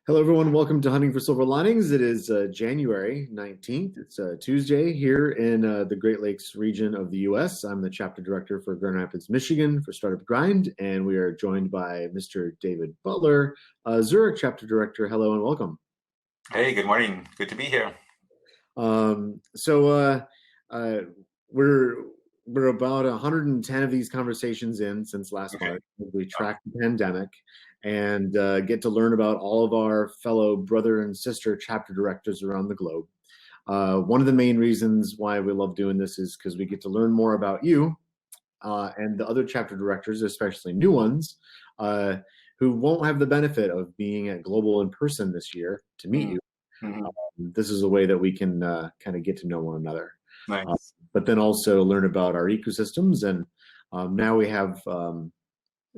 Hello, everyone. Welcome to Hunting for Silver Linings. It is January 19th. It's Tuesday here in the Great Lakes region of the U.S. I'm the chapter director for Grand Rapids, Michigan for Startup Grind, and we are joined by Mr. David Butler, Zurich chapter director. Hello and welcome. Hey, good morning. Good to be here. We're about 110 of these conversations in since last March. We track the pandemic and get to learn about all of our fellow brother and sister chapter directors around the globe. One of the main reasons why we love doing this is because we get to learn more about you and the other chapter directors, especially new ones, who won't have the benefit of being at Global in person this year to meet you. This is a way that we can kind of get to know one another. Nice. But then also learn about our ecosystems. And now we have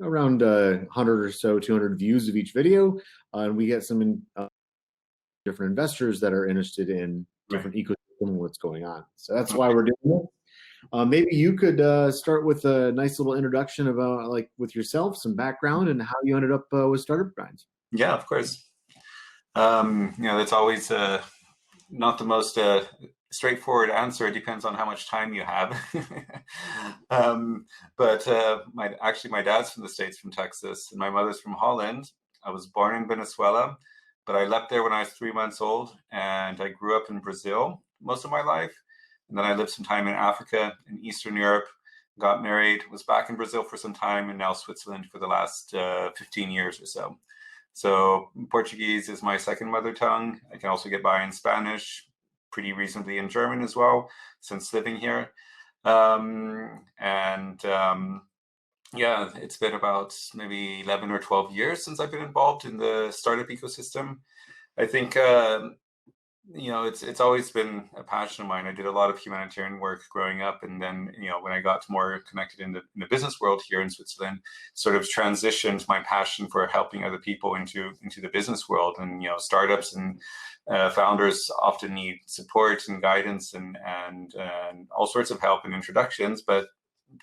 around 100 or so, 200 views of each video. And we get some different investors that are interested in different ecosystems and what's going on. So that's why we're doing it. Maybe you could start with a nice little introduction about with yourself, some background, and how you ended up with Startup Grind. Yeah, of course. That's always not the most straightforward answer. It depends on how much time you have. But my dad's from the States, from Texas, and my mother's from Holland. I was born in Venezuela, but I left there when I was 3 months old, and I grew up in Brazil most of my life. And then I lived some time in Africa, in Eastern Europe, got married, was back in Brazil for some time, and now Switzerland for the last 15 years or so. So Portuguese is my second mother tongue. I can also get by in Spanish, pretty reasonably in German as well, since living here. It's been about maybe 11 or 12 years since I've been involved in the startup ecosystem. I think it's always been a passion of mine. I did a lot of humanitarian work growing up, and then when I got more connected in the business world here in Switzerland, sort of transitioned my passion for helping other people into the business world. And startups and founders often need support and guidance and all sorts of help and introductions, but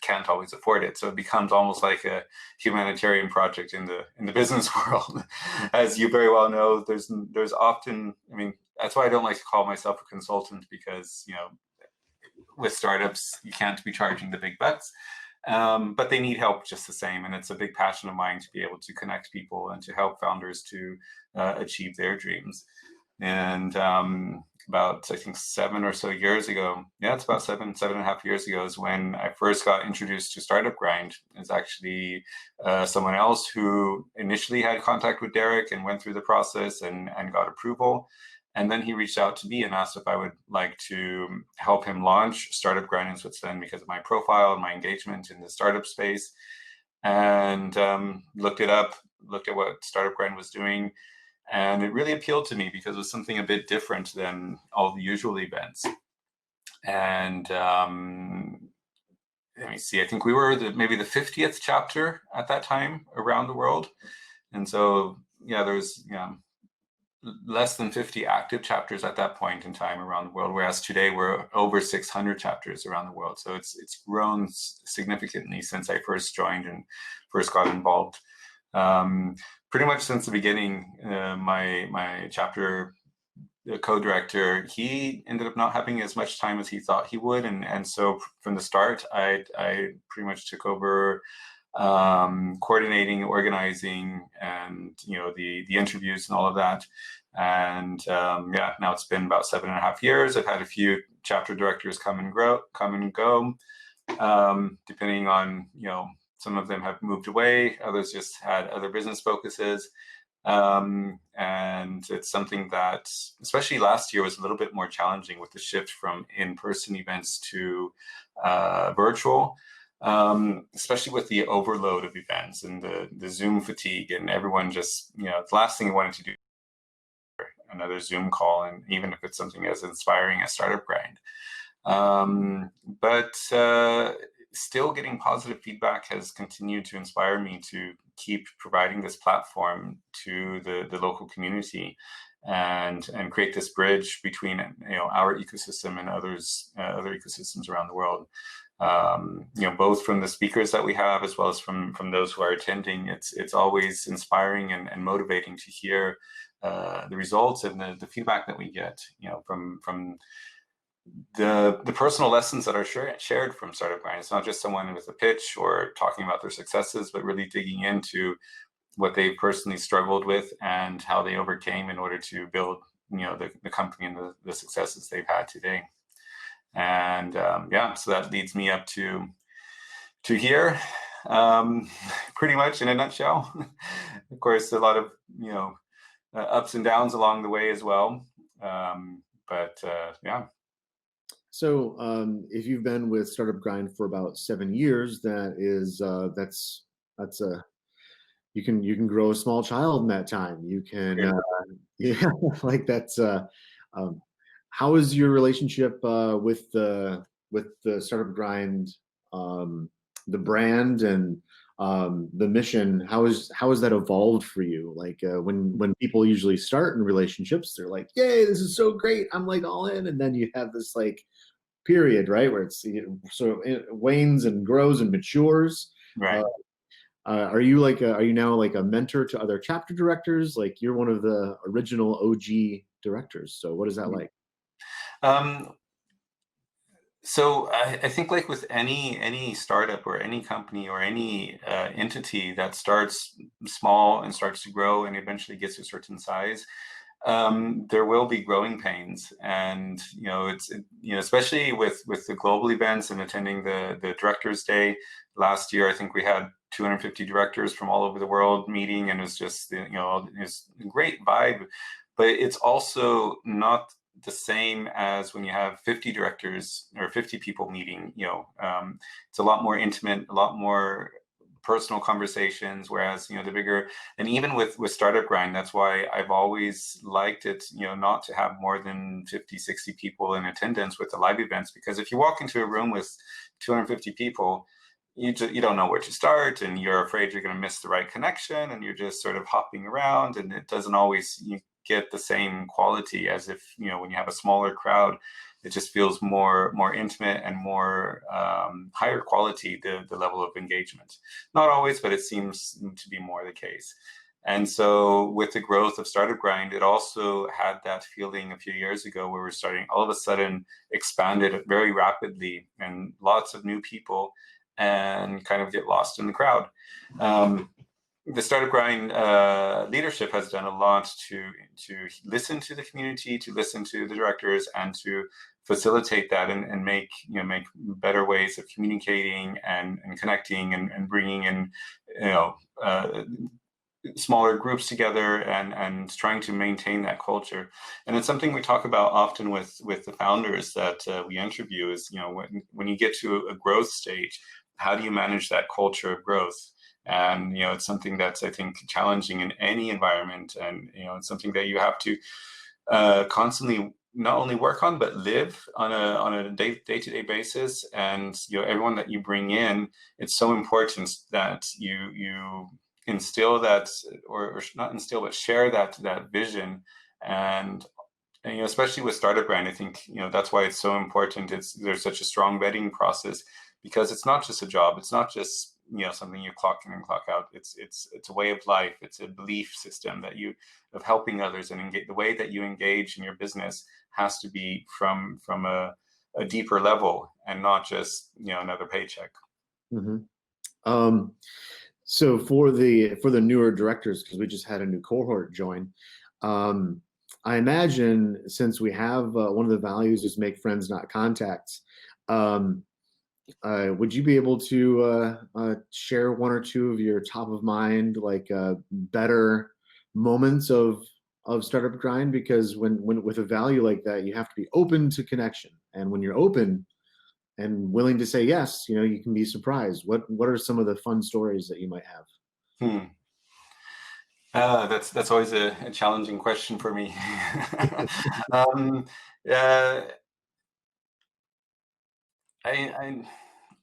can't always afford it. So it becomes almost like a humanitarian project in the business world. As you very well know, there's often, that's why I don't like to call myself a consultant, because with startups you can't be charging the big bucks, but they need help just the same. And it's a big passion of mine to be able to connect people and to help founders to achieve their dreams. And about, I think, 7 or so years ago, it's about 7.5 years ago, is when I first got introduced to Startup Grind. It's actually someone else who initially had contact with Derek and went through the process and got approval. And then he reached out to me and asked if I would like to help him launch Startup Grind in Switzerland because of my profile and my engagement in the startup space. And looked at what Startup Grind was doing. And it really appealed to me because it was something a bit different than all the usual events. And let me see, I think we were maybe the 50th chapter at that time around the world. And so, there's less than 50 active chapters at that point in time around the world, whereas today we're over 600 chapters around the world. So it's grown significantly since I first joined and first got involved. Pretty much since the beginning, my chapter co-director, he ended up not having as much time as he thought he would, and so from the start, I pretty much took over coordinating, organizing, and the interviews and all of that. And now it's been about 7.5 years. I've had a few chapter directors come and go, depending on some of them have moved away, others just had other business focuses. And it's something that, especially last year, was a little bit more challenging with the shift from in-person events to virtual, especially with the overload of events and the Zoom fatigue, and everyone just, the last thing I wanted to do another Zoom call, and even if it's something as inspiring as Startup Grind. But still getting positive feedback has continued to inspire me to keep providing this platform to the local community and create this bridge between our ecosystem and other ecosystems around the world. Both from the speakers that we have as well as from those who are attending. It's always inspiring and motivating to hear the results and the feedback that we get, from the personal lessons that are shared from Startup Grind. It's not just someone with a pitch or talking about their successes, but really digging into what they've personally struggled with and how they overcame in order to build, the company and the successes they've had today. And so that leads me up to here, pretty much in a nutshell. Of course, a lot of ups and downs along the way as well. So if you've been with Startup Grind for about 7 years, that's you can grow a small child in that time. You can like that's how is your relationship with the Startup Grind, the brand and the mission? How has that evolved for you? Like when people usually start in relationships, they're like, "Yay, this is so great! I'm like all in," and then you have this like period, right, where it's it wanes and grows and matures. Right. Are you now like a mentor to other chapter directors? Like you're one of the original OG directors. So what is that like? So I think like with any startup or any company or any entity that starts small and starts to grow and eventually gets to a certain size, there will be growing pains. And especially with the global events and attending the Directors Day last year, I think we had 250 directors from all over the world meeting, and it was just it was a great vibe. But it's also not the same as when you have 50 directors or 50 people meeting. It's a lot more intimate, a lot more personal conversations, whereas the bigger, and even with Startup Grind, that's why I've always liked it, not to have more than 50, 60 people in attendance with the live events, because if you walk into a room with 250 people, you don't know where to start, and you're afraid you're going to miss the right connection, and you're just sort of hopping around, and it doesn't always get the same quality as if when you have a smaller crowd. It just feels more intimate and more higher quality, the level of engagement. Not always, but it seems to be more the case. And so with the growth of Startup Grind, it also had that feeling a few years ago where we're starting all of a sudden expanded very rapidly and lots of new people, and kind of get lost in the crowd. The Startup Grind leadership has done a lot to listen to the community, to listen to the directors, and to facilitate that and make better ways of communicating and connecting and bringing in smaller groups together and trying to maintain that culture. And it's something we talk about often with the founders that we interview is when you get to a growth stage, how do you manage that culture of growth? And it's something that's, I think, challenging in any environment, and it's something that you have to constantly not only work on but live on a day-to-day basis. And everyone that you bring in, it's so important that you instill that, or not instill, but share that vision. And especially with Startup Grind, I think that's why it's so important. There's such a strong vetting process, because it's not just a job. It's not just something you clock in and clock out. It's a way of life. It's a belief system of helping others, and the way that you engage in your business has to be from a deeper level, and not just another paycheck. Mm-hmm. So for the newer directors, because we just had a new cohort join, I imagine since we have one of the values is make friends, not contacts. Would you be able to share one or two of your top of mind, like better moments of Startup Grind? Because when with a value like that, you have to be open to connection, and when you're open and willing to say yes, you can be surprised. What are some of the fun stories that you might have? That's always a challenging question for me. I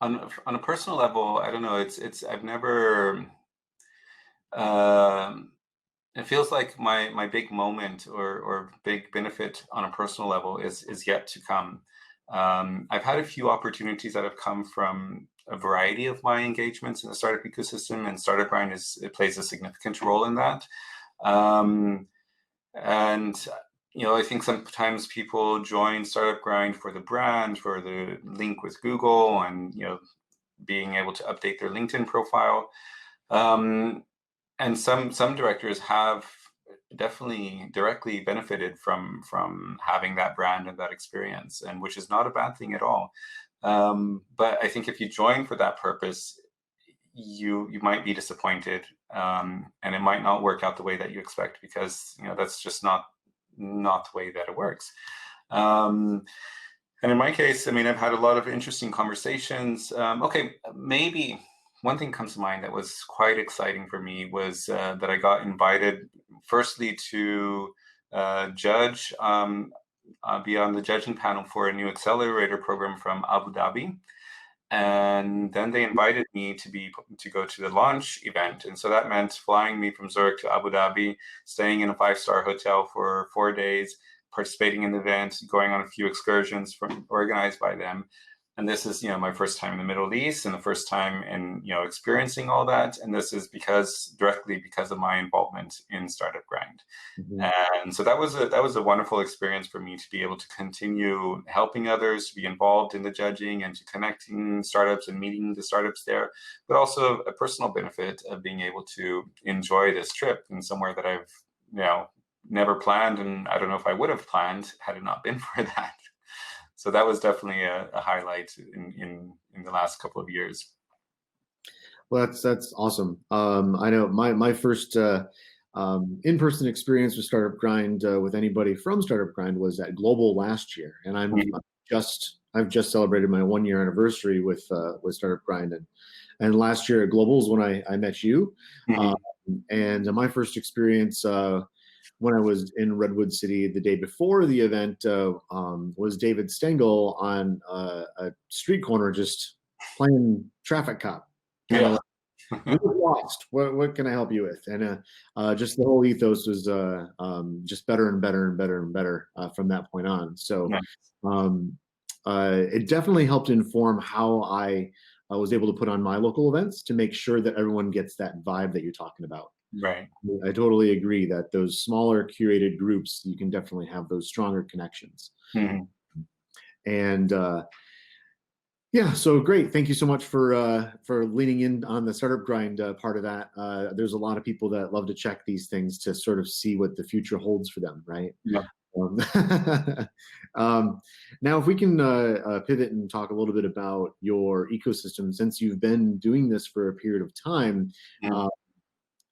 on a personal level, I don't know. I've never. It feels like my big moment or big benefit on a personal level is yet to come. I've had a few opportunities that have come from a variety of my engagements in the startup ecosystem, and Startup Grind plays a significant role in that. And I think sometimes people join Startup Grind for the brand, for the link with Google, and being able to update their LinkedIn profile. And some directors have definitely directly benefited from having that brand and that experience, and which is not a bad thing at all. But I think if you join for that purpose, you might be disappointed, and it might not work out the way that you expect, because that's just not the way that it works. And in my case, I mean, I've had a lot of interesting conversations. Okay, maybe one thing comes to mind that was quite exciting for me was that I got invited, firstly, to judge, be on the judging panel for a new accelerator program from Abu Dhabi. And then they invited me to go to the launch event. And so that meant flying me from Zurich to Abu Dhabi, staying in a 5-star hotel for 4 days, participating in the event, going on a few excursions organized by them. And this is, my first time in the Middle East, and the first time in, experiencing all that. And this is directly because of my involvement in Startup Grind. Mm-hmm. And so that was a wonderful experience for me to be able to continue helping others, to be involved in the judging, and to connecting startups and meeting the startups there, but also a personal benefit of being able to enjoy this trip in somewhere that I've, never planned, and I don't know if I would have planned had it not been for that. So that was definitely a highlight in the last couple of years. Well, that's awesome. I know my first in-person experience with Startup Grind with anybody from Startup Grind was at Global last year, and I've just celebrated my 1-year anniversary with Startup Grind, and last year at Global is when I met you, and my first experience when I was in Redwood City the day before the event was David Stengel on a street corner just playing traffic cop. Yeah. We were lost. What can I help you with? And just the whole ethos was just better and better and better and better from that point on. So it definitely helped inform how I was able to put on my local events to make sure that everyone gets that vibe that you're talking about. Right. I totally agree that those smaller curated groups, you can definitely have those stronger connections. And yeah, so great. Thank you so much for leaning in on the Startup Grind part of that. There's a lot of people that love to check these things to sort of see what the future holds for them, right? Yeah. Now, if we can pivot and talk a little bit about your ecosystem, since you've been doing this for a period of time,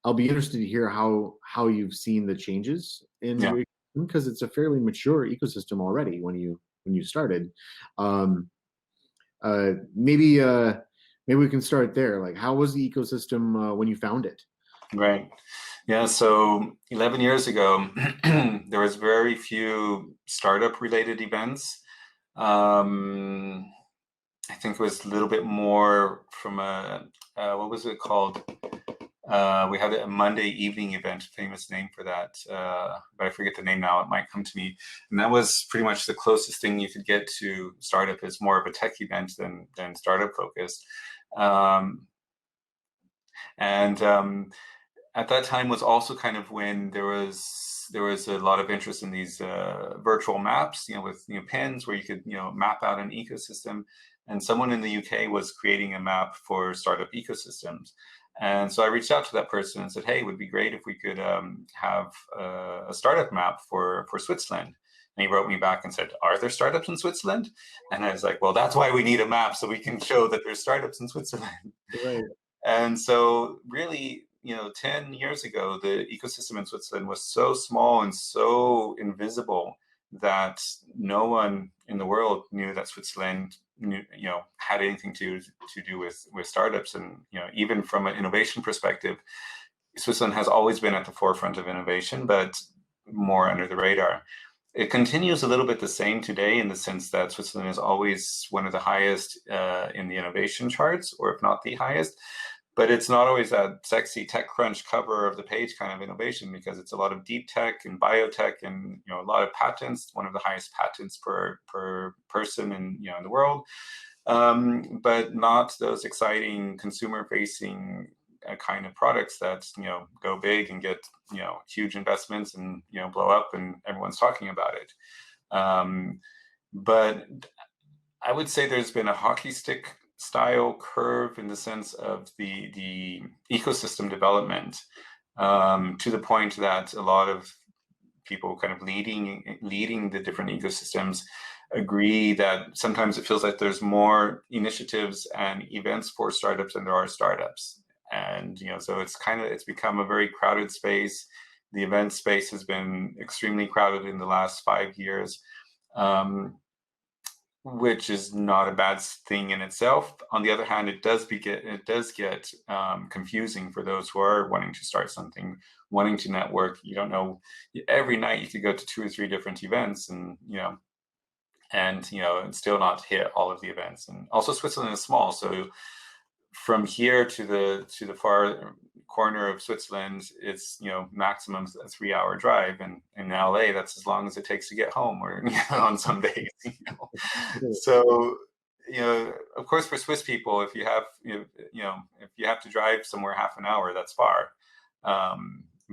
I'll be interested to hear how you've seen the changes in your ecosystem, because it's a fairly mature ecosystem already when you started. Maybe we can start there. Like, how was the ecosystem when you found it? Right. Yeah. So 11 years ago, there was very few startup related events. I think it was a little bit more from what was it called? We had a Monday evening event, famous name for that, but I forget the name now. It might come to me. And that was pretty much the closest thing you could get to startup. Is more of a tech event than startup focused. At that time was also kind of when there was a lot of interest in these virtual maps, with pins where you could map out an ecosystem. And someone in the UK was creating a map for startup ecosystems. And so I reached out to that person and said, hey, it would be great if we could have a startup map for Switzerland. And he wrote me back and said, are there startups in Switzerland? And I was like, well, that's why we need a map, so we can show that there's startups in Switzerland. Right. And so really, 10 years ago, the ecosystem in Switzerland was so small and so invisible that no one in the world knew that Switzerland had anything to do with startups. And even from an innovation perspective, Switzerland has always been at the forefront of innovation, but more under the radar. It continues a little bit the same today, in the sense that Switzerland is always one of the highest in the innovation charts, or if not the highest. But it's not always that sexy TechCrunch cover of the page kind of innovation, because it's a lot of deep tech and biotech, and a lot of patents, one of the highest patents per person in the world, but not those exciting consumer-facing kind of products that, go big and get, huge investments and, blow up and everyone's talking about it. But I would say there's been a hockey stick style curve in the sense of the ecosystem development, to the point that a lot of people kind of leading the different ecosystems agree that sometimes it feels like there's more initiatives and events for startups than there are startups. And, so it's become a very crowded space. The event space has been extremely crowded in the last 5 years. Which is not a bad thing in itself. On the other hand, it does get confusing for those who are wanting to start something, wanting to network. You don't know. Every night you could go to 2 or 3 different events, and and still not hit all of the events. And also, Switzerland is small, so from here to the far corner of Switzerland, it's maximum a 3-hour drive, and in LA that's as long as it takes to get home, or on some days. So of course, for Swiss people, if you have if you have to drive somewhere half an hour, that's far.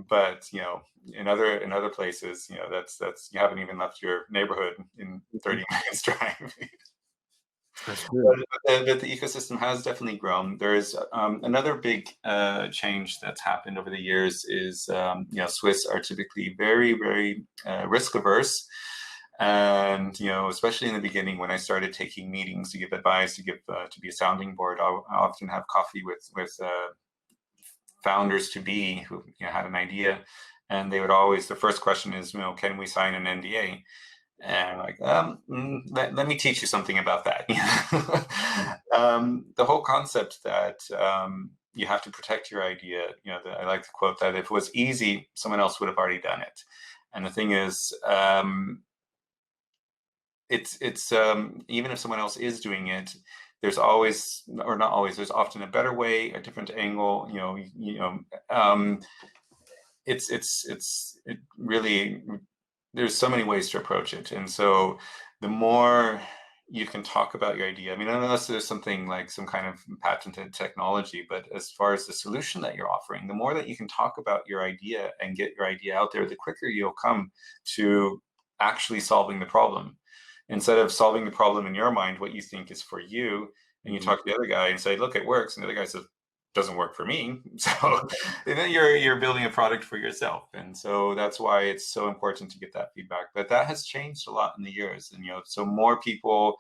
But in other places, that's you haven't even left your neighborhood in 30 minutes drive. That's true. But the ecosystem has definitely grown. There is another big change that's happened over the years is Swiss are typically very, very risk averse, and especially in the beginning when I started taking meetings to give advice, to be a sounding board, I often have coffee with founders to be who had an idea, and they would always, the first question is, can we sign an NDA? And like, let me teach you something about that. The whole concept that you have to protect your idea. I like to quote that if it was easy, someone else would have already done it. And the thing is, it's even if someone else is doing it, there's always, or not always, there's often a better way, a different angle. It really, there's so many ways to approach it. And so the more you can talk about your idea, I mean, unless there's something like some kind of patented technology, but as far as the solution that you're offering, the more that you can talk about your idea and get your idea out there, the quicker you'll come to actually solving the problem. Instead of solving the problem in your mind, what you think is for you, and you talk to the other guy and say, look, it works. And the other guy says, doesn't work for me. So then you're building a product for yourself. And so that's why it's so important to get that feedback. But that has changed a lot in the years. And so more people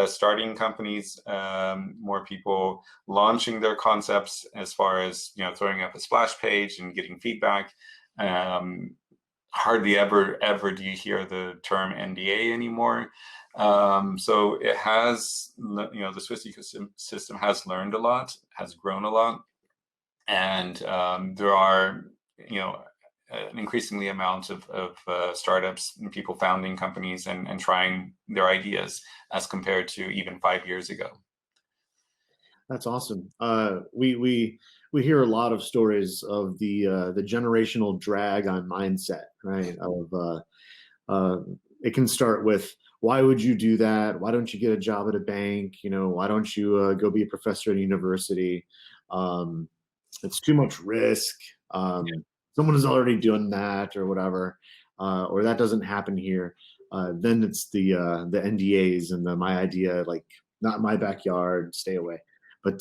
starting companies, more people launching their concepts, as far as throwing up a splash page and getting feedback. Hardly ever do you hear the term NDA anymore. So it has, the Swiss ecosystem has learned a lot, has grown a lot, and there are, an increasingly amount of startups and people founding companies and trying their ideas as compared to even 5 years ago. That's awesome. We hear a lot of stories of the generational drag on mindset, right? It can start with, why would you do that? Why don't you get a job at a bank? Why don't you go be a professor at a university? It's too much risk. Someone is already doing that, or whatever, or that doesn't happen here. Then it's the NDAs and my idea, like, not in my backyard, stay away. But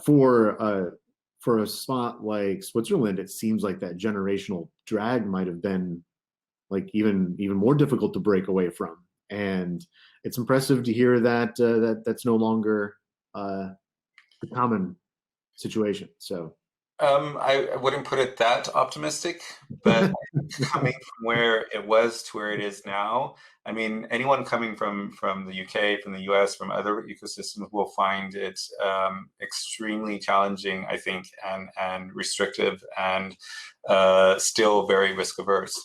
for a spot like Switzerland, it seems like that generational drag might have been like even more difficult to break away from. And it's impressive to hear that that's no longer the common situation. So I wouldn't put it that optimistic, but coming from where it was to where it is now, I mean, anyone coming from the UK, from the US, from other ecosystems will find it extremely challenging, I think, and restrictive, and still very risk averse.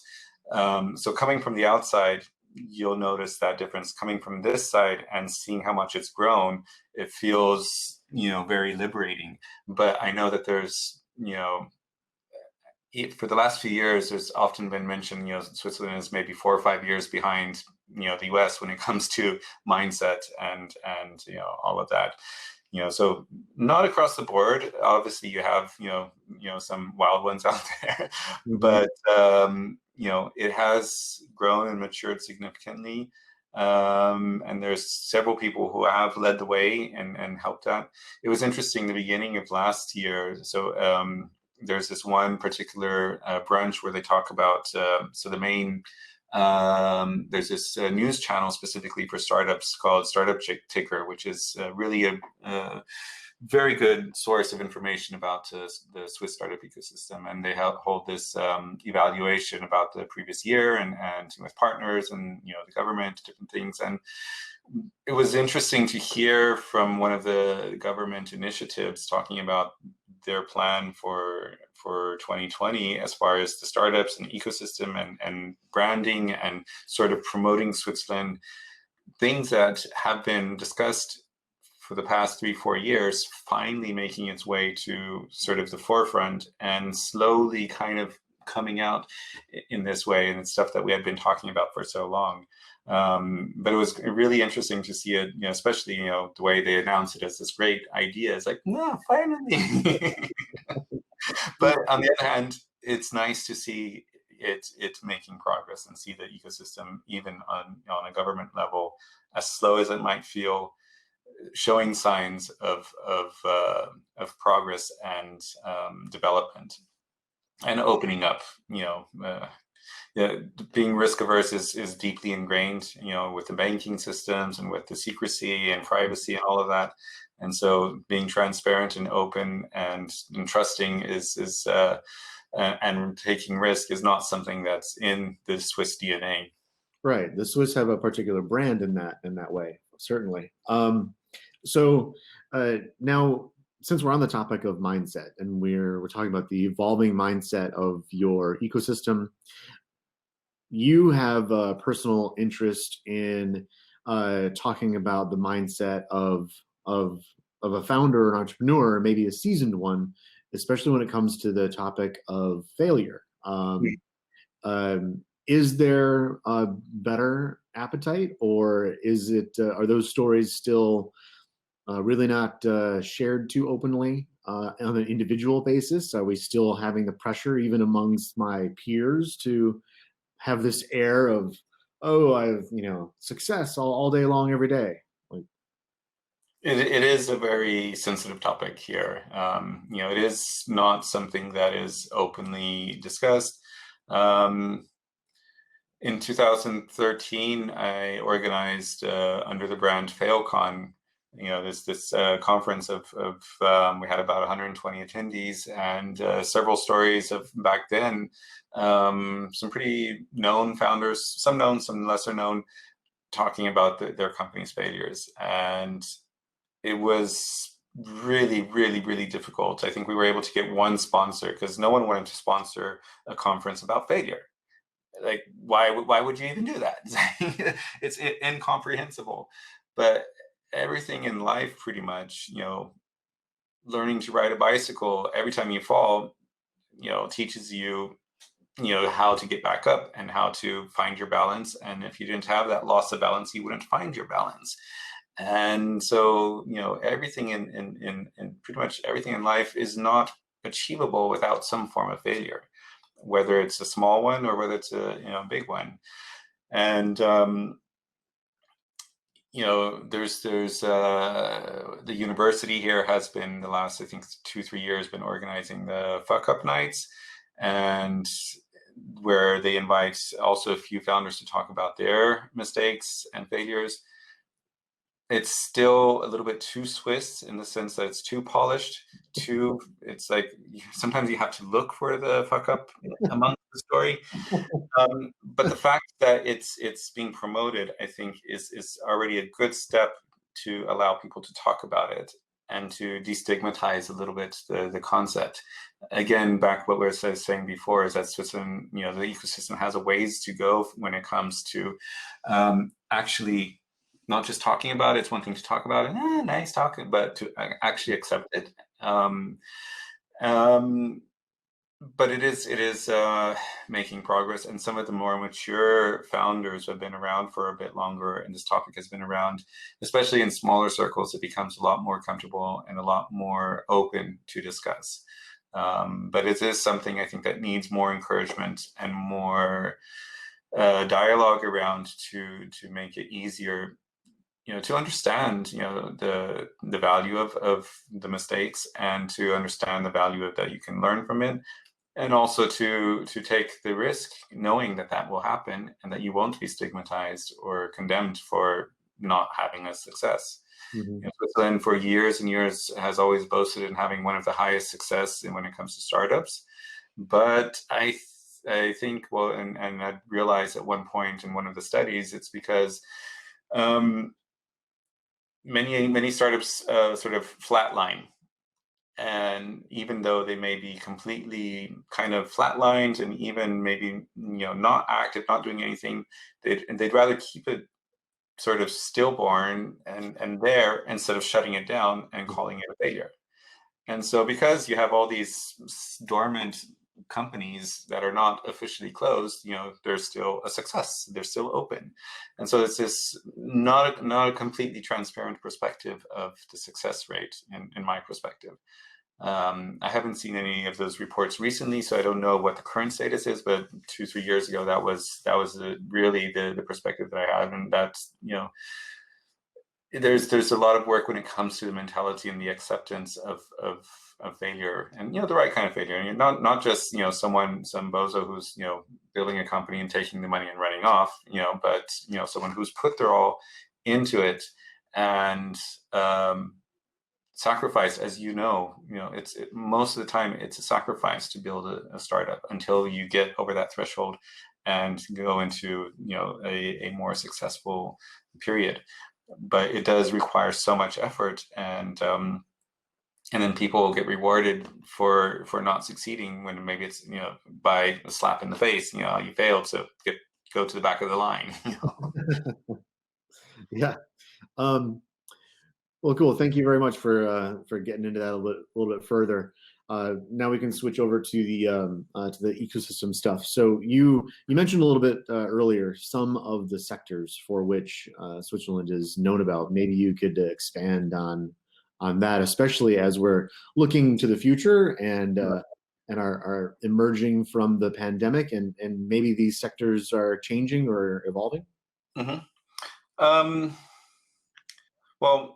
So coming from the outside, you'll notice that difference. Coming from this side and seeing how much it's grown, it feels very liberating. But I know that there's for the last few years, there's often been mentioned, Switzerland is maybe 4 or 5 years behind, the US when it comes to mindset and all of that. So not across the board. Obviously, you have some wild ones out there, Mhm. but it has grown and matured significantly. And there's several people who have led the way and helped out. It was interesting the beginning of last year. So there's this one particular brunch where they talk about so the main there's this news channel specifically for startups called Startup Ticker, which is really a very good source of information about the Swiss startup ecosystem. And they hold this evaluation about the previous year and with partners and the government, different things. And it was interesting to hear from one of the government initiatives talking about their plan for 2020 as far as the startups and ecosystem and branding and sort of promoting Switzerland, things that have been discussed for the past 3-4 years, finally making its way to sort of the forefront and slowly kind of coming out in this way. And it's stuff that we had been talking about for so long. But it was really interesting to see it, especially, the way they announced it as this great idea. It's like, no, finally. But on the other hand, it's nice to see it making progress and see the ecosystem, even on a government level, as slow as it might feel, showing signs of progress and development and opening up. Yeah, being risk averse is deeply ingrained, with the banking systems and with the secrecy and privacy and all of that. And so being transparent and open and trusting is and taking risk is not something that's in the Swiss DNA. Right. The Swiss have a particular brand in that way, certainly. So now, since we're on the topic of mindset and we're talking about the evolving mindset of your ecosystem, you have a personal interest in talking about the mindset of a founder, an entrepreneur, maybe a seasoned one, especially when it comes to the topic of failure. Is there a better appetite, or is it are those stories still really not shared too openly on an individual basis? Are we still having the pressure, even amongst my peers, to have this air of, oh, I've success all day long, every day? Like, It is a very sensitive topic here. It is not something that is openly discussed. In 2013, I organized under the brand FailCon, this conference of we had about 120 attendees, and several stories of back then, some pretty known founders, some known, some lesser known, talking about their company's failures. And it was really, really, really difficult. I think we were able to get one sponsor because no one wanted to sponsor a conference about failure. Like, why would you even do that? It's incomprehensible. But everything in life, pretty much, learning to ride a bicycle, every time you fall, teaches you, how to get back up and how to find your balance. And if you didn't have that loss of balance, you wouldn't find your balance. And so, everything in pretty much everything in life is not achievable without some form of failure, whether it's a small one or whether it's a big one. And there's the university here has been the last, I think, 2-3 years been organizing the fuck up nights, and where they invite also a few founders to talk about their mistakes and failures. It's still a little bit too Swiss in the sense that it's too polished, it's like sometimes you have to look for the fuck up among the story. But the fact that it's being promoted, I think, is already a good step to allow people to talk about it and to destigmatize a little bit the concept. Again, back what we were saying before is that Switzerland, the ecosystem has a ways to go when it comes to actually not just talking about it. It's one thing to talk about it, nice talking, but to actually accept it. but it is making progress, and some of the more mature founders who have been around for a bit longer, and this topic has been around, especially in smaller circles, it becomes a lot more comfortable and a lot more open to discuss. But it is something I think that needs more encouragement and more dialogue around to make it easier, to understand, the value of the mistakes, and to understand the value of that you can learn from it, and also to take the risk, knowing that that will happen and that you won't be stigmatized or condemned for not having a success. Mm-hmm. Switzerland for years and years has always boasted in having one of the highest success when it comes to startups. But I think, well, and I realized at one point in one of the studies, it's because many startups sort of flatline. And even though they may be completely kind of flatlined and even maybe not active, not doing anything, they'd rather keep it sort of stillborn and there, instead of shutting it down and calling it a failure. And so because you have all these dormant companies that are not officially closed, they're still a success. They're still open. And so it's this not a completely transparent perspective of the success rate in my perspective. I haven't seen any of those reports recently, so I don't know what the current status is. But 2-3 years ago, that was really the perspective that I had, and that's there's a lot of work when it comes to the mentality and the acceptance of failure, and the right kind of failure. And not just some bozo who's building a company and taking the money and running off, but someone who's put their all into it and sacrifice, as it's most of the time it's a sacrifice to build a startup until you get over that threshold and go into a more successful period. But it does require so much effort, and then people get rewarded for not succeeding when maybe it's by a slap in the face. You failed, so go to the back of the line. Yeah. Well, cool. Thank you very much for getting into that a little bit further. Now we can switch over to the ecosystem stuff. So you mentioned a little bit earlier some of the sectors for which Switzerland is known about. Maybe you could expand on that, especially as we're looking to the future and are emerging from the pandemic, and maybe these sectors are changing or evolving. Mm-hmm. Well,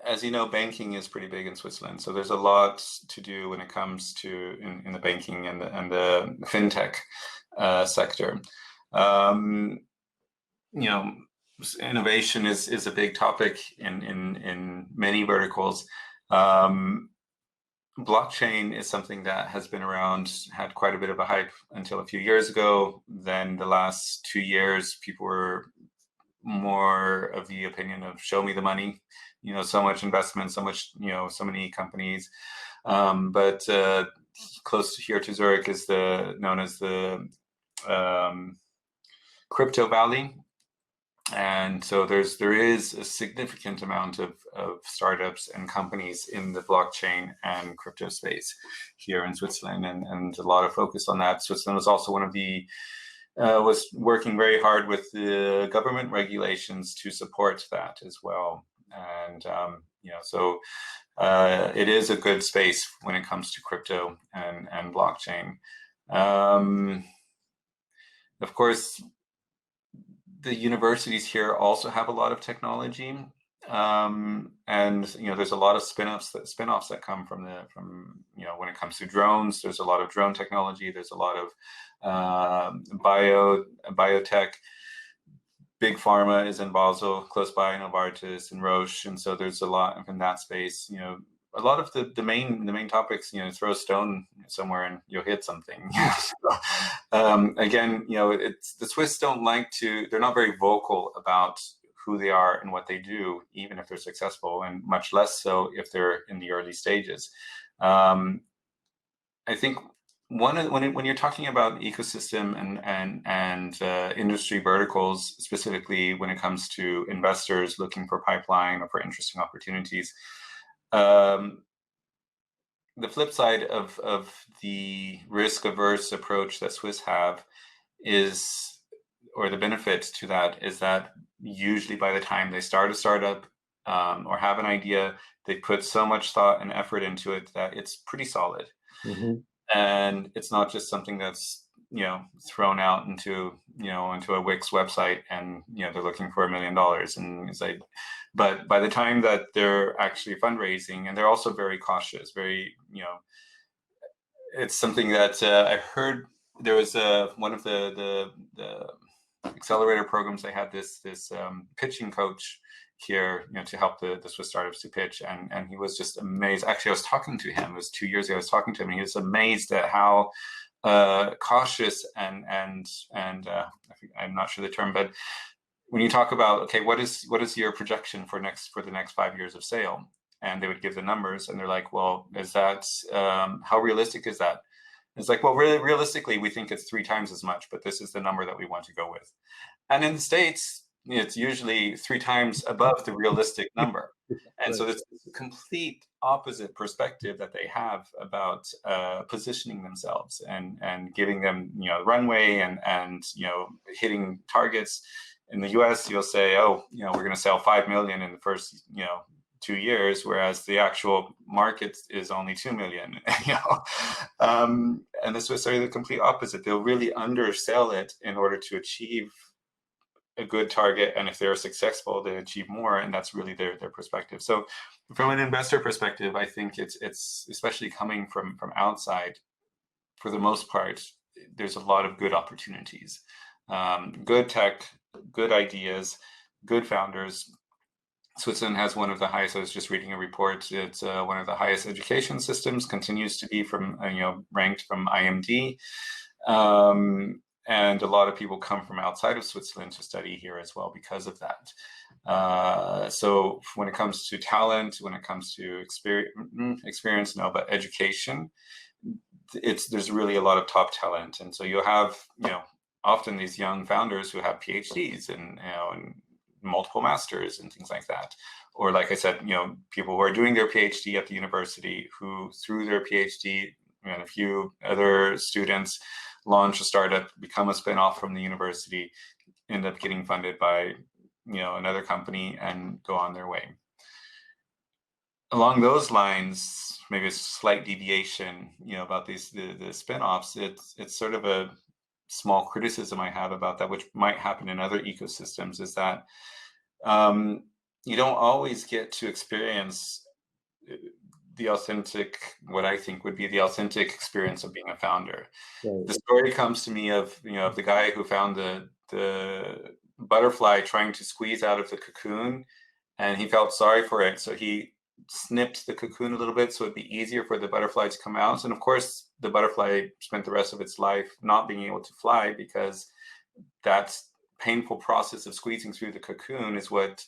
as you know, banking is pretty big in Switzerland, so there's a lot to do when it comes to in the banking and the fintech sector. Innovation is a big topic in many verticals. Blockchain is something that has been around, had quite a bit of a hype until a few years ago. Then the last 2 years, people were more of the opinion of show me the money, so much investment, so much, so many companies. But close here to Zurich is known as the Crypto Valley. And so there is a significant amount of startups and companies in the blockchain and crypto space here in Switzerland, and a lot of focus on that. Switzerland was also one of the was working very hard with the government regulations to support that as well. And so it is a good space when it comes to crypto and blockchain. Of course, the universities here also have a lot of technology, and there's a lot of spin-offs that come from when it comes to drones. There's a lot of drone technology. There's a lot of biotech. Big pharma is in Basel, close by, Novartis and Roche, and so there's a lot in that space. A lot of the main topics, throw a stone somewhere and you'll hit something. Again, it's the Swiss don't like to. They're not very vocal about who they are and what they do, even if they're successful, and much less so if they're in the early stages. I think when you're talking about ecosystem and industry verticals, specifically when it comes to investors looking for pipeline or for interesting opportunities, the flip side of the risk averse approach that Swiss have is, or the benefit to that is that usually by the time they start a startup or have an idea, they put so much thought and effort into it that it's pretty solid. Mm-hmm. And it's not just something that's, thrown out into a Wix website and, they're looking for $1 million. And it's like, but by the time that they're actually fundraising, and they're also very cautious, very, it's something that I heard there was one of the accelerator programs. They had this pitching coach here, to help the Swiss startups to pitch, and he was just amazed. Actually, I was talking to him. It was 2 years ago. I was talking to him, and he was amazed at how cautious and I'm not sure the term, but when you talk about, okay, what is your projection for the next 5 years of sale? And they would give the numbers, and they're like, well, is that how realistic is that? It's like, well, really, realistically, we think it's 3 times as much, but this is the number that we want to go with. And in the States, it's usually 3 times above the realistic number. And Right. so it's a complete opposite perspective that they have about positioning themselves and giving them, runway and hitting targets. In the US, you'll say, oh, we're going to sell 5 million in the first, 2 years, whereas the actual market is only 2 million. And the Swiss are the complete opposite. They'll really undersell it in order to achieve a good target, and if they're successful, they achieve more, and that's really their perspective. So, from an investor perspective, I think it's especially coming from outside. For the most part, there's a lot of good opportunities, good tech, good ideas, good founders. Switzerland has one of the highest. I was just reading a report. It's one of the highest education systems. Continues to be from ranked from IMD. And a lot of people come from outside of Switzerland to study here as well because of that. So when it comes to talent, when it comes to experience, no, but education, there's really a lot of top talent. And so you'll have, often these young founders who have PhDs and multiple masters and things like that. Or like I said, people who are doing their PhD at the university who, through their PhD and a few other students, launch a startup, become a spin-off from the university, end up getting funded by another company and go on their way. Along those lines, maybe a slight deviation, about the spin-offs, it's sort of a small criticism I have about that, which might happen in other ecosystems, is that you don't always get to experience the authentic, what I think would be the authentic experience of being a founder. Right. The story comes to me of the guy who found the butterfly trying to squeeze out of the cocoon, and he felt sorry for it, so he snipped the cocoon a little bit so it'd be easier for the butterfly to come out. And of course, the butterfly spent the rest of its life not being able to fly, because that painful process of squeezing through the cocoon is what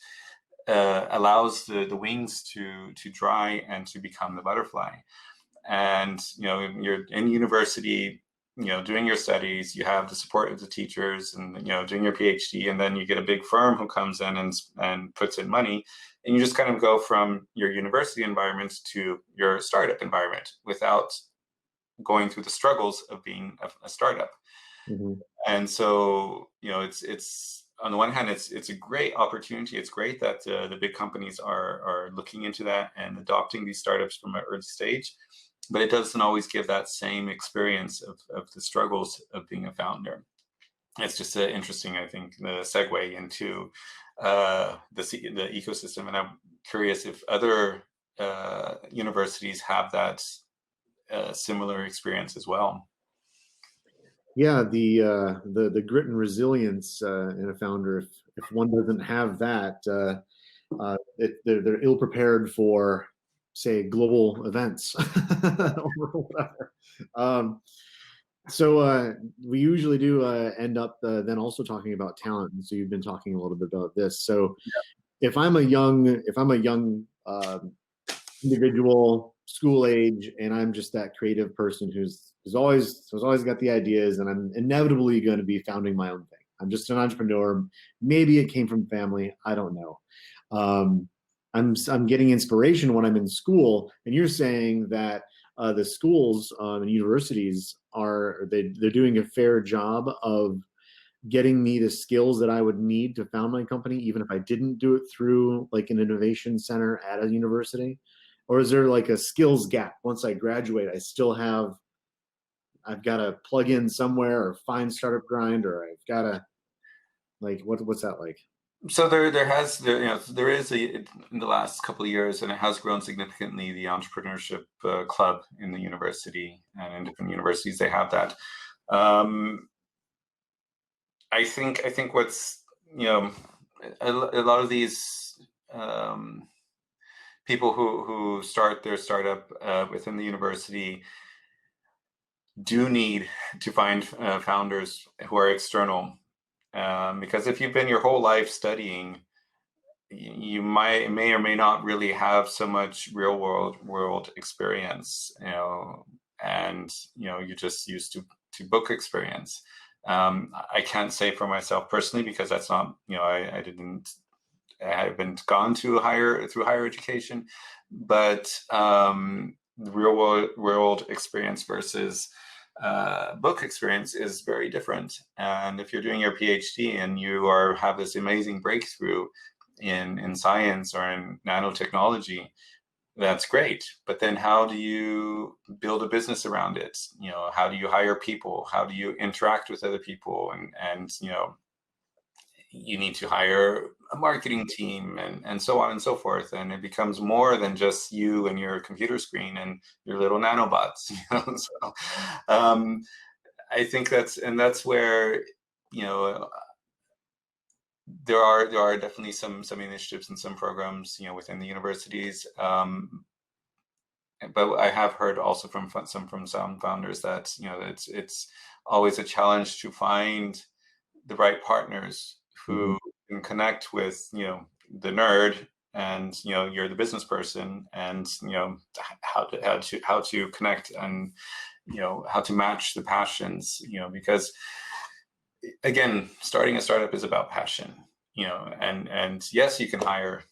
allows the wings to dry and to become the butterfly. And you're in university, doing your studies, you have the support of the teachers, and doing your PhD, and then you get a big firm who comes in and puts in money, and you just kind of go from your university environment to your startup environment without going through the struggles of being a startup. Mm-hmm. And so it's on the one hand, it's a great opportunity. It's great that the big companies are looking into that and adopting these startups from an early stage, but it doesn't always give that same experience of the struggles of being a founder. It's just interesting, I think, the segue into the ecosystem. And I'm curious if other universities have that similar experience as well. Yeah, the grit and resilience in a founder. If one doesn't have that, they're ill prepared for, say, global events or whatever. So we usually do end up then also talking about talent. And so you've been talking a little bit about this. So if I'm a young individual, school age, and I'm just that creative person who's always got the ideas, and I'm inevitably going to be founding my own thing. I'm just an entrepreneur. Maybe it came from family. I don't know. I'm getting inspiration when I'm in school, and you're saying that the schools and universities they're doing a fair job of getting me the skills that I would need to found my company, even if I didn't do it through like an innovation center at a university? Or is there like a skills gap? Once I graduate, I've got to plug in somewhere or find startup grind, or I've got to like, what's that like? So there is in the last couple of years, and it has grown significantly, the entrepreneurship club in the university, and in different universities they have that. I think what's, a lot of these people who start their startup within the university do need to find founders who are external, because if you've been your whole life studying, you may or may not really have so much real world experience, and you're just used to book experience. I can't say for myself personally, because that's not, I haven't gone to through higher education, but the real world experience versus book experience is very different. And if you're doing your PhD and you have this amazing breakthrough in science or in nanotechnology, that's great. But then how do you build a business around it? How do you hire people? How do you interact with other people? And you need to hire a marketing team, and so on and so forth. And it becomes more than just you and your computer screen and your little nanobots. So I think that's where, there are definitely some initiatives and some programs, within the universities. But I have heard also from some founders that, it's always a challenge to find the right partners who can connect with, the nerd, and you're the business person, and how to connect, and how to match the passions, because again, starting a startup is about passion, and yes, you can hire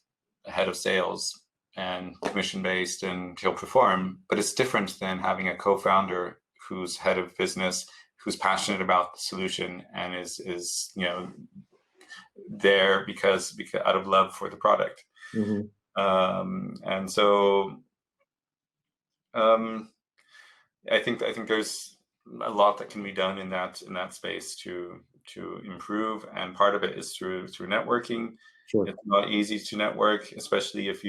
a head of sales and commission based, and he'll perform, but it's different than having a co-founder who's head of business, who's passionate about the solution, and is there because out of love for the product. And so I think there's a lot that can be done in that space to improve, and part of it is through networking. Sure. It's not easy to network, especially if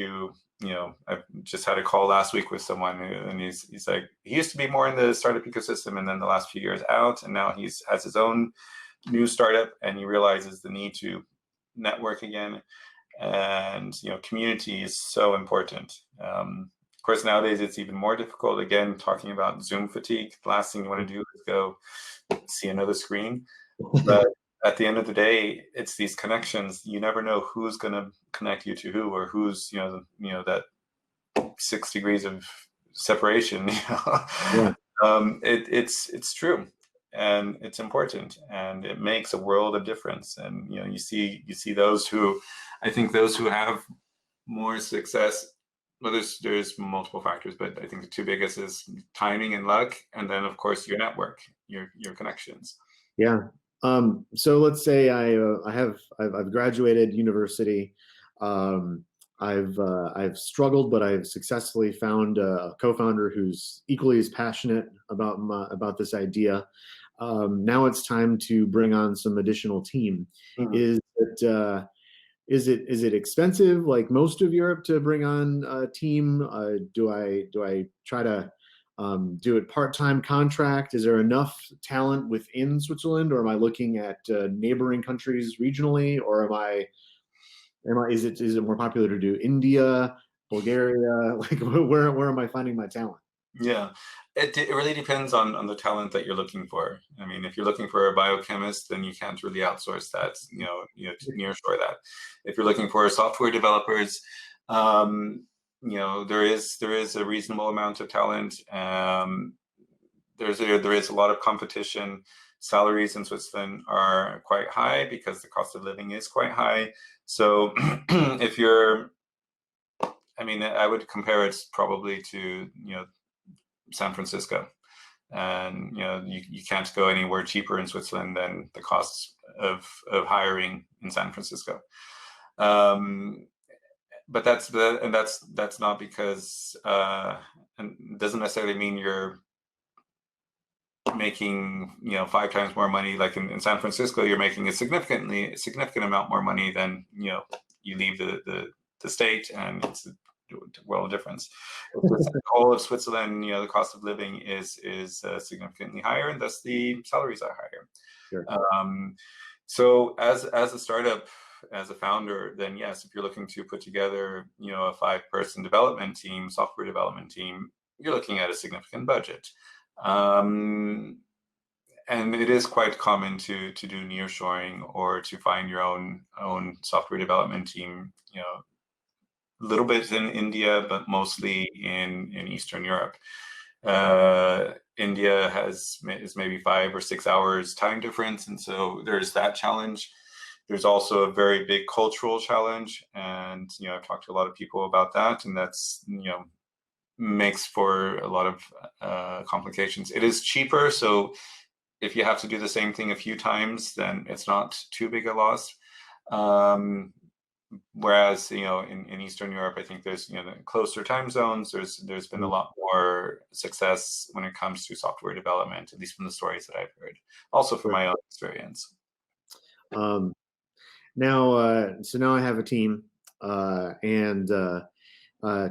I've just had a call last week with someone and he's like, he used to be more in the startup ecosystem, and then the last few years out, and now has his own new startup, and he realizes the need to network again. And community is so important. Of course, nowadays it's even more difficult. Again, talking about Zoom fatigue, the last thing you want to do is go see another screen. But at the end of the day, it's these connections. You never know who's going to connect you to who, or who's that 6 degrees of separation. Yeah. It's true, and it's important, and it makes a world of difference. And you see those who, I think those who have more success. Well, there's multiple factors, but I think the two biggest is timing and luck, and then of course your network, your connections. Yeah. So let's say I've graduated university. I've struggled, but I've successfully found a co-founder who's equally as passionate about this idea. Now it's time to bring on some additional team. Is it expensive, like most of Europe, to bring on a team? Do I try to do it part-time contract? Is there enough talent within Switzerland, or am I looking at neighboring countries regionally, or is it more popular to do India, Bulgaria? Like where am I finding my talent? Yeah, it really depends on the talent that you're looking for. I mean, if you're looking for a biochemist, then you can't really outsource that, to nearshore that. If you're looking for software developers, there is a reasonable amount of talent. There is a lot of competition. Salaries in Switzerland are quite high because the cost of living is quite high. So if you're, I would compare it probably to, San Francisco. And you can't go anywhere cheaper in Switzerland than the costs of hiring in San Francisco. But that's not because and doesn't necessarily mean you're making 5 times more money. Like in San Francisco, you're making a significant amount more money than you leave the state, and it's a world of difference. The whole of Switzerland, the cost of living is significantly higher, and thus the salaries are higher. Sure. So as a startup, as a founder, then yes, if you're looking to put together a 5-person development team, software development team, you're looking at a significant budget. And it is quite common to do nearshoring or to find your own software development team, a little bit in India, but mostly in Eastern Europe. India is maybe 5 or 6 hours time difference, and so there's that challenge. There's also a very big cultural challenge, and I've talked to a lot of people about that, and that's makes for a lot of complications. It is cheaper, so if you have to do the same thing a few times, then it's not too big a loss. Whereas in Eastern Europe, I think there's the closer time zones. There's been a lot more success when it comes to software development, at least from the stories that I've heard. Also from my own experience. Now, so now I have a team and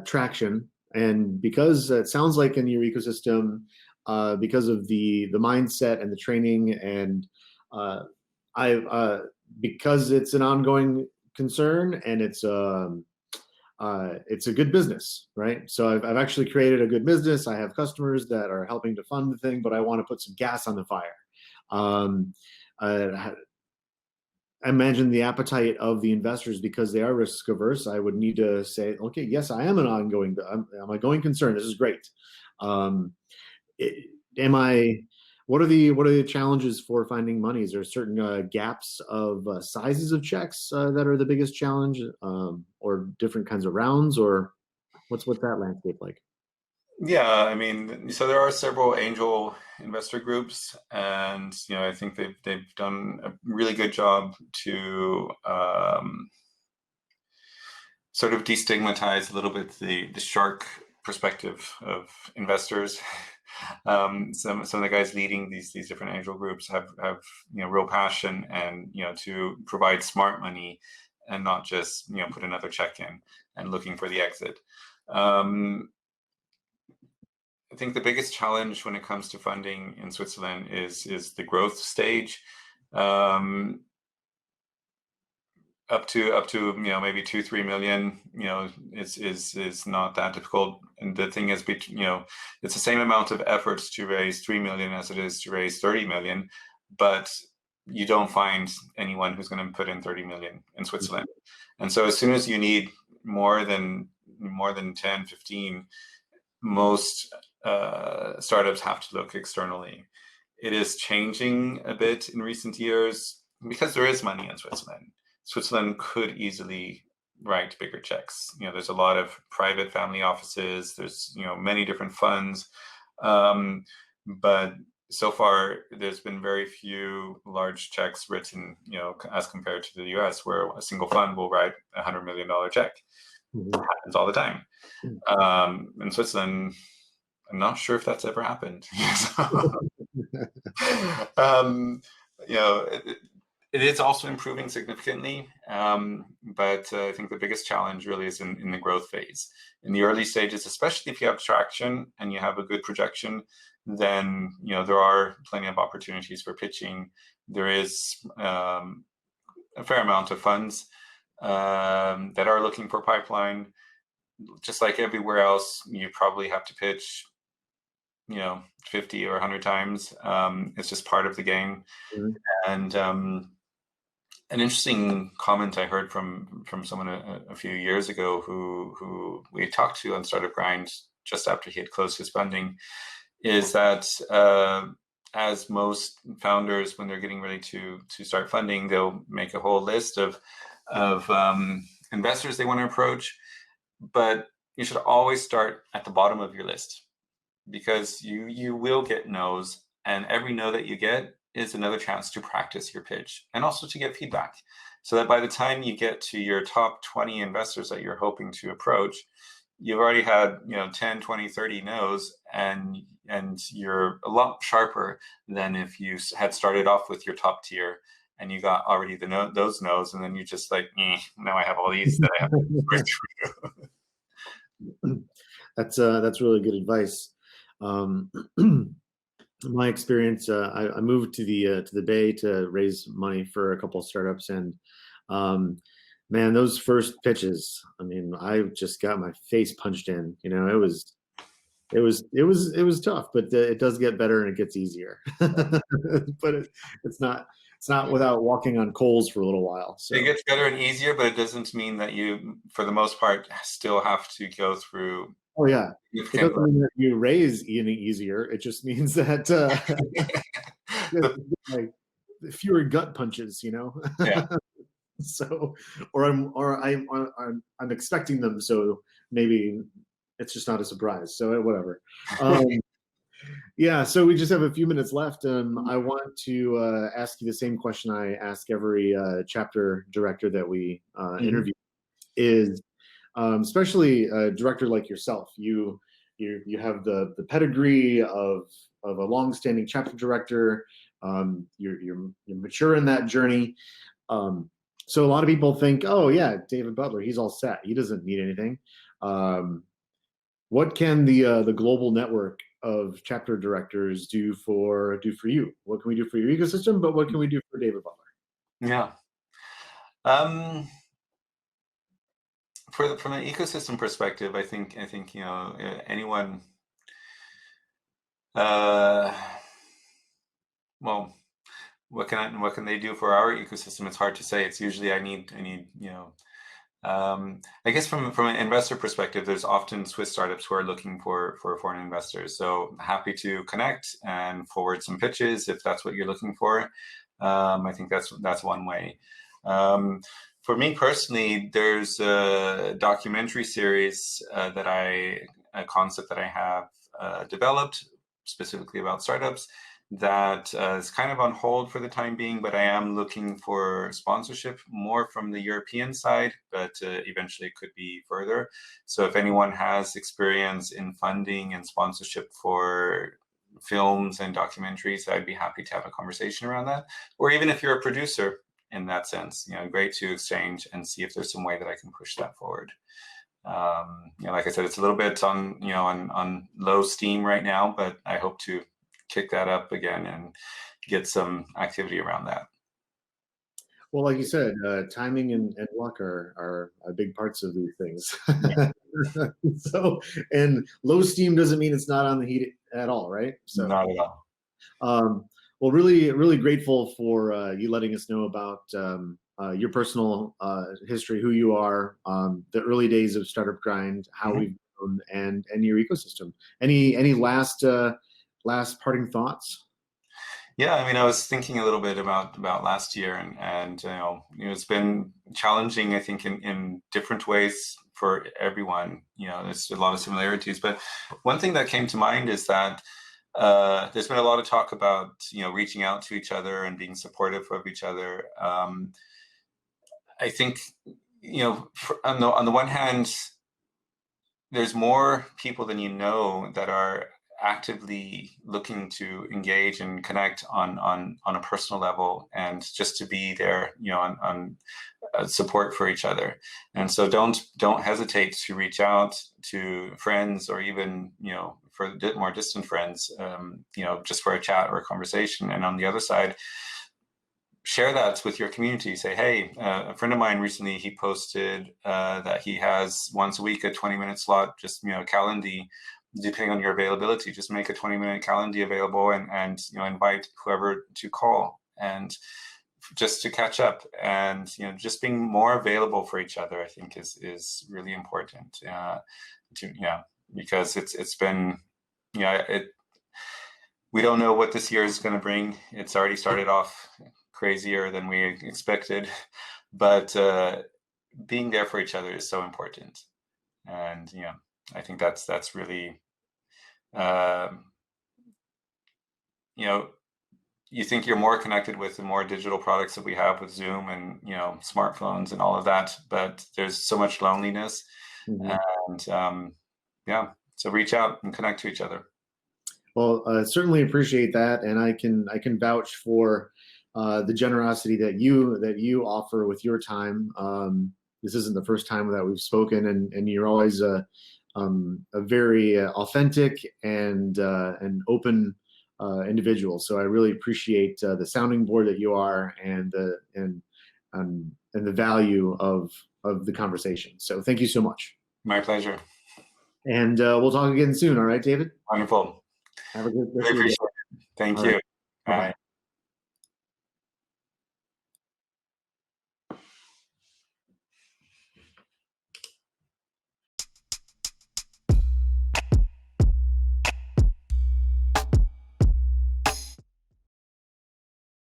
traction, and because it sounds like in your ecosystem, because of the mindset and the training, and because it's an ongoing concern, and it's a good business, right? So I've actually created a good business. I have customers that are helping to fund the thing, but I want to put some gas on the fire. I imagine the appetite of the investors, because they are risk averse. I would need to say, okay, yes, I am I'm a going concern. This is great. What are the challenges for finding money? Is there certain gaps of sizes of checks that are the biggest challenge, or different kinds of rounds, or what's that landscape like? Yeah, I mean, so there are several angel investor groups, and I think they've done a really good job to sort of destigmatize a little bit the shark perspective of investors. Some of the guys leading these different angel groups have real passion, and to provide smart money and not just put another check in and looking for the exit. I think the biggest challenge when it comes to funding in Switzerland is the growth stage. Up to maybe 2-3 million is not that difficult, and the thing is, it's the same amount of efforts to raise 3 million as it is to raise 30 million, but you don't find anyone who's going to put in 30 million in Switzerland. And so as soon as you need more than 10, 15, most startups have to look externally. It is changing a bit in recent years because there is money in Switzerland. Switzerland could easily write bigger checks. There's a lot of private family offices. There's many different funds, but so far there's been very few large checks written. As compared to the U.S., where a single fund will write $100 million check. It happens all the time. In Switzerland, I'm not sure if that's ever happened. It is also improving significantly, but I think the biggest challenge really is in the growth phase. In the early stages, especially if you have traction and you have a good projection, then there are plenty of opportunities for pitching. There is a fair amount of funds that are looking for pipeline. Just like everywhere else, you probably have to pitch 50 or 100 times. It's just part of the game. And an interesting comment I heard from someone a few years ago who we talked to on Startup Grind just after he had closed his funding is that as most founders, when they're getting ready to start funding, they'll make a whole list of investors they want to approach, but you should always start at the bottom of your list. because you will get no's, and every no that you get is another chance to practice your pitch and also to get feedback, so that by the time you get to your top 20 investors that you're hoping to approach, you've already had 10, 20, 30 no's, and you're a lot sharper than if you had started off with your top tier and you got already those no's, and then you just like, now I have all these that I have to sort through. That's really good advice. My experience, I moved to the Bay to raise money for a couple of startups, and man, those first pitches, I mean, I just got my face punched in. It was tough, but it does get better and it gets easier. But it's not without walking on coals for a little while. So It gets better and easier, but it doesn't mean that you, for the most part, still have to go through. oh yeah, it doesn't mean that you raise any easier. It just means that like fewer gut punches, Yeah. So, I'm expecting them, so maybe it's just not a surprise. So whatever. Yeah. So we just have a few minutes left. I want to ask you the same question I ask every chapter director that we interview. Is especially a director like yourself. You have the pedigree of a long-standing chapter director. You're mature in that journey. So a lot of people think, oh yeah, David Butler, he's all set. He doesn't need anything. What can the global network of chapter directors do for you? What can we do for your ecosystem? But what can we do for David Butler? Yeah. From an ecosystem perspective, I think anyone. Well, what can they do for our ecosystem? It's hard to say. It's usually I need I guess from an investor perspective, there's often Swiss startups who are looking for foreign investors. So happy to connect and forward some pitches if that's what you're looking for. I think that's one way. For me personally, there's a documentary series a concept that I have developed specifically about startups that is kind of on hold for the time being, but I am looking for sponsorship more from the European side, but eventually it could be further. So if anyone has experience in funding and sponsorship for films and documentaries, I'd be happy to have a conversation around that. Or even if you're a producer in that sense, great to exchange and see if there's some way that I can push that forward. Like I said, it's a little bit on low steam right now, but I hope to kick that up again and get some activity around that. Well, like you said, timing and luck are big parts of these things. So, and low steam doesn't mean it's not on the heat at all, right? So, not at all. Well, really, really grateful for you letting us know about your personal history, who you are, the early days of Startup Grind, how we've grown, and your ecosystem. Any last parting thoughts? Yeah, I mean, I was thinking a little bit about last year, and it's been challenging, I think, in different ways for everyone. There's a lot of similarities, but one thing that came to mind is that there's been a lot of talk about reaching out to each other and being supportive of each other. I think on the one hand, there's more people than that are actively looking to engage and connect on a personal level, and just to be there, on support for each other. And so don't hesitate to reach out to friends, or even for more distant friends, just for a chat or a conversation. And on the other side, share that with your community. Say, hey, a friend of mine recently, he posted that he has once a week a 20-minute slot, just Calendly, depending on your availability. Just make a 20-minute Calendly available, and invite whoever to call, and just to catch up, and just being more available for each other, I think is really important. Because it's been we don't know what this year is going to bring. It's already started off crazier than we expected, but being there for each other is so important. And I think that's really you know, you think you're more connected with the more digital products that we have with Zoom and, you know, smartphones and all of that, but there's so much loneliness. And yeah, so reach out and connect to each other. Well, certainly appreciate that, and I can vouch for the generosity that you offer with your time. This isn't the first time that we've spoken, and you're always a very authentic and open individual. So I really appreciate the sounding board that you are, and the value of the conversation. So thank you so much. My pleasure. And we'll talk again soon. All right, David? Wonderful. Have a good rest I of your day. appreciate it. Thank All you. right. Bye-bye. Bye.